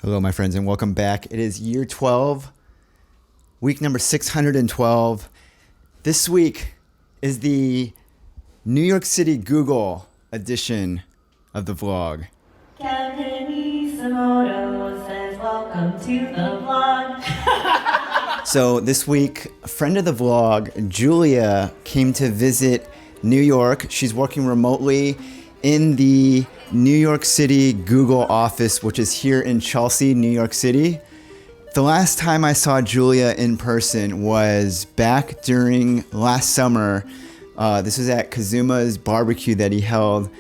Hello, my friends, and welcome back. It is year 12, week number 612. This week is the New York City Google edition of the vlog. Kevinisomoto says welcome to the vlog. So this week, a friend of the vlog, Julia, came to visit New York. She's working remotely in the New York City Google office, which is here in Chelsea, New York City. The last time I saw Julia in person was back during last summer. This was at Kazuma's barbecue that he held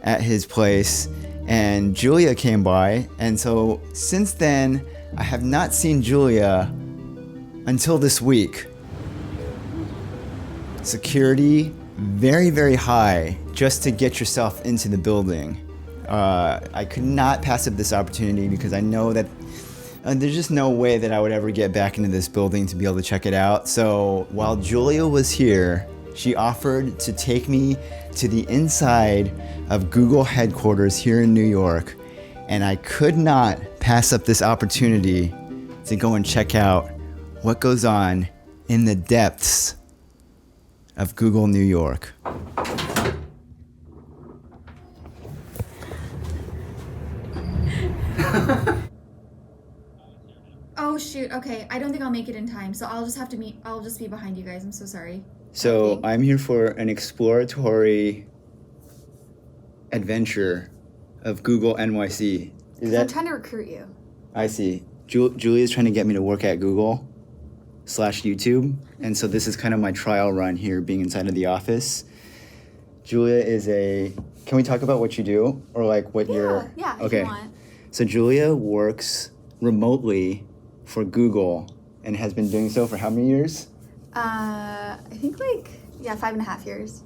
at his place, and Julia came by. And so since then, I have not seen Julia until this week. Security very, very high just to get yourself into the building. I could not pass up this opportunity because I know that there's just no way that I would ever get back into this building to be able to check it out. So while Julia was here, she offered to take me to the inside of Google headquarters here in New York, and I could not pass up this opportunity to go and check out what goes on in the depths of Google New York. Oh shoot, okay. I don't think I'll make it in time, so I'll just be behind you guys. I'm so sorry. So Okay. I'm here for an exploratory adventure of Google NYC. Is I'm that? trying to recruit you. I see. Julia's trying to get me to work at Google/YouTube, and so this is kind of my trial run here, being inside of the office. Julia is a. Can we talk about what you do, or like what you're? Yeah, if Okay. you want. So Julia works remotely for Google and has been doing so for how many years? I think 5.5 years.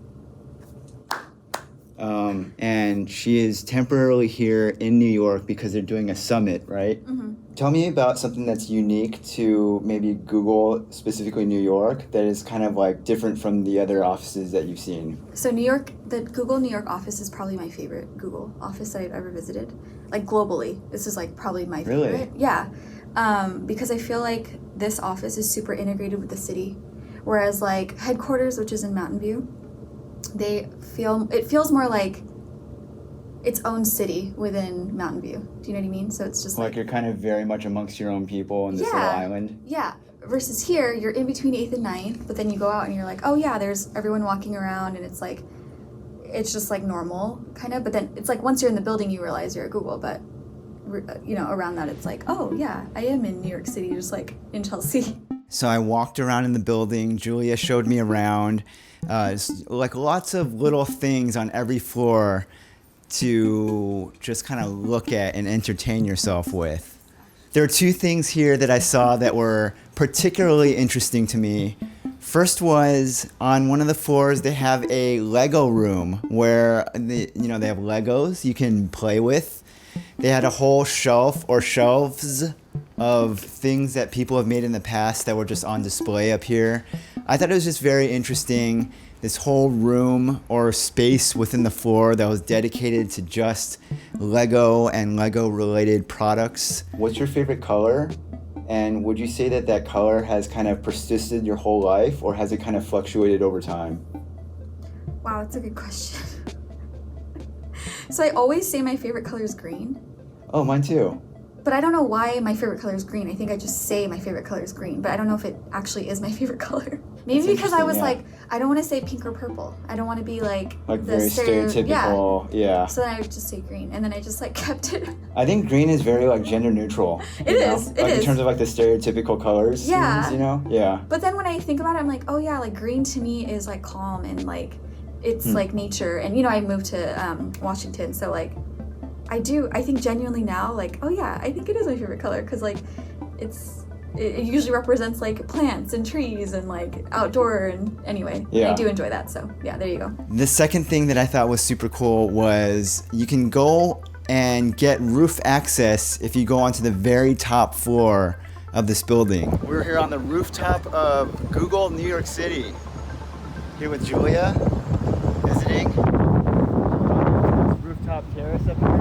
And she is temporarily here in New York because they're doing a summit, right? Mm-hmm. Tell me about something that's unique to maybe Google, specifically New York, that is kind of like different from the other offices that you've seen. So New York, the Google New York office is probably my favorite Google office that I've ever visited. Like globally, this is like probably my favorite. Really? Yeah. Because I feel like this office is super integrated with the city. Whereas like headquarters, which is in Mountain View, it feels more like its own city within Mountain View. Do you know what I mean? So it's just Like you're kind of very much amongst your own people in this little island. Yeah. Versus here, you're in between 8th and 9th, but then you go out and you're like, oh yeah, there's everyone walking around, and it's just like normal kind of. But then it's like once you're in the building, you realize you're at Google. But around that, it's like, oh yeah, I am in New York City, just like in Chelsea. So I walked around in the building. Julia showed me around. It's like lots of little things on every floor to just kind of look at and entertain yourself with. There are two things here that I saw that were particularly interesting to me. First was on one of the floors they have a Lego room where they have Legos you can play with. They had a whole shelf or shelves of things that people have made in the past that were just on display up here. I thought it was just very interesting. This whole room or space within the floor that was dedicated to just Lego and Lego related products. What's your favorite color? And would you say that that color has kind of persisted your whole life, or has it kind of fluctuated over time? Wow, that's a good question. So I always say my favorite color is green, Oh, mine too. but I don't know why my favorite color is green. I think I just say my favorite color is green, but I don't know if it actually is my favorite color. Maybe That's because I was interesting, like, I don't want to say pink or purple. I don't want to be like the very stereotypical. Yeah. So then I would just say green, and then I just like kept it. I think green is very like gender neutral. It is. It In is. terms of like the stereotypical colors. Yeah. Yeah. But then when I think about it, I'm like, oh yeah, like green to me is like calm and like it's like nature. And I moved to Washington, so like I think genuinely now, like, oh yeah, I think it is my favorite color because like it usually represents like plants and trees and like outdoor, and anyway, Yeah. I do enjoy that. So yeah, there you go. The second thing that I thought was super cool was you can go and get roof access if you go onto the very top floor of this building. We're here on the rooftop of Google New York City, here with Julia, visiting. Rooftop terrace up here.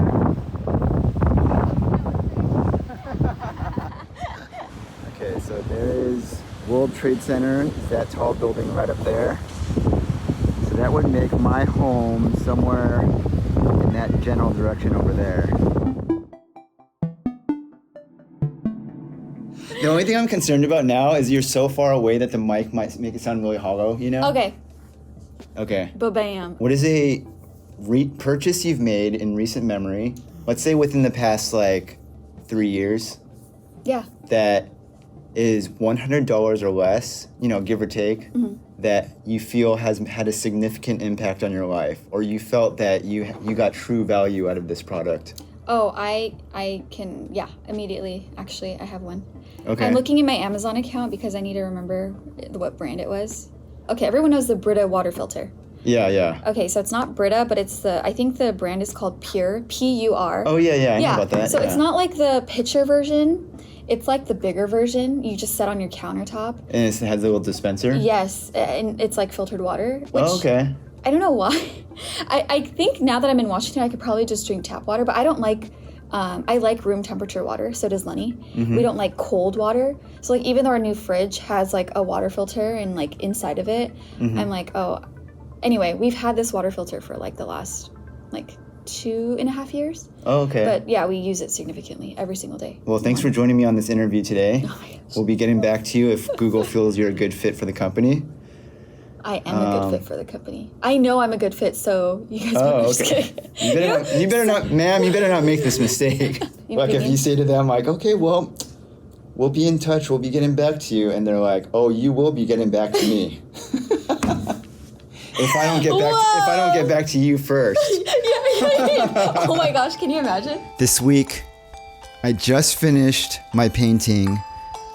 World Trade Center is that tall building right up there. So that would make my home somewhere in that general direction over there. The only thing I'm concerned about now is you're so far away that the mic might make it sound really hollow, you know? Okay. Okay. Ba-bam. What is a purchase you've made in recent memory, let's say within the past, 3 years, Yeah. that is $100 or less, give or take, that you feel has had a significant impact on your life, or you felt that you got true value out of this product? Oh, I can, yeah, immediately. Actually, I have one. Okay. I'm looking in my Amazon account because I need to remember what brand it was. Okay, everyone knows the Brita water filter. Yeah. Okay, so it's not Brita, but I think the brand is called Pure, P-U-R. Oh, yeah, I know about that. So it's not like the pitcher version. It's like the bigger version. You just set on your countertop. And it has a little dispenser? Yes, and it's like filtered water. Which, Oh, okay. I don't know why. I think now that I'm in Washington, I could probably just drink tap water, but I don't like, I like room temperature water, so does Lenny. We don't like cold water. So even though our new fridge has a water filter and inside of it, I'm like, oh, anyway, we've had this water filter for the last 2.5 years. Oh, okay. But yeah, we use it significantly every single day. Well, thanks for joining me on this interview today. Oh my gosh. We'll be getting back to you if Google feels you're a good fit for the company. I am a good fit for the company. I know I'm a good fit, so you guys better just kidding. You better not, ma'am, you better not make this mistake. If you say to them, okay, well, we'll be in touch, we'll be getting back to you, and they're like, oh, you will be getting back to me. If I don't get back to you first. Oh my gosh, can you imagine? This week, I just finished my painting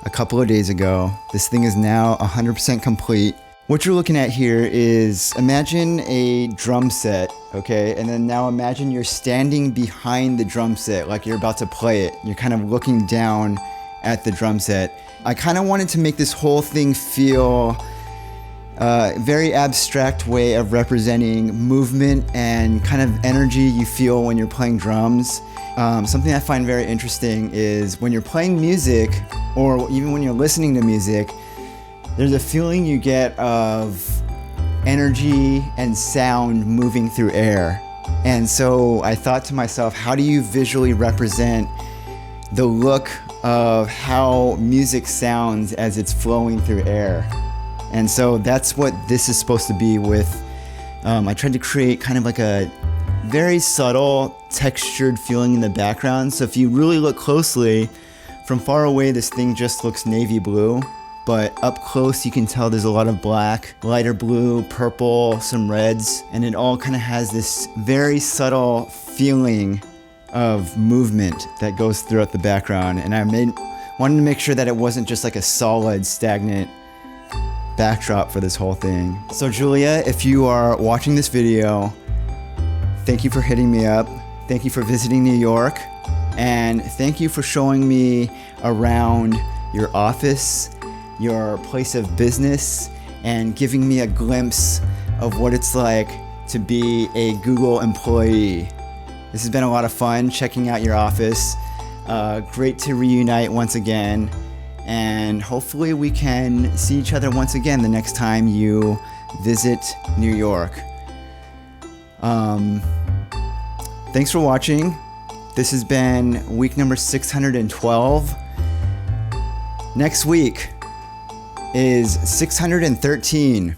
a couple of days ago. This thing is now 100% complete. What you're looking at here is, imagine a drum set, okay? And then now imagine you're standing behind the drum set, like you're about to play it. You're kind of looking down at the drum set. I kind of wanted to make this whole thing feel a very abstract way of representing movement and kind of energy you feel when you're playing drums. Something I find very interesting is when you're playing music, or even when you're listening to music, there's a feeling you get of energy and sound moving through air. And so I thought to myself, how do you visually represent the look of how music sounds as it's flowing through air? And so that's what this is supposed to be with. I tried to create kind of a very subtle textured feeling in the background. So if you really look closely, from far away this thing just looks navy blue. But up close you can tell there's a lot of black, lighter blue, purple, some reds, and it all kind of has this very subtle feeling of movement that goes throughout the background. And I wanted to make sure that it wasn't just a solid, stagnant backdrop for this whole thing. So Julia, if you are watching this video, thank you for hitting me up. Thank you for visiting New York. And thank you for showing me around your office, your place of business, and giving me a glimpse of what it's like to be a Google employee. This has been a lot of fun checking out your office. Great to reunite once again, and hopefully we can see each other once again the next time you visit New York. Thanks for watching. This has been week number 612. Next week is 613.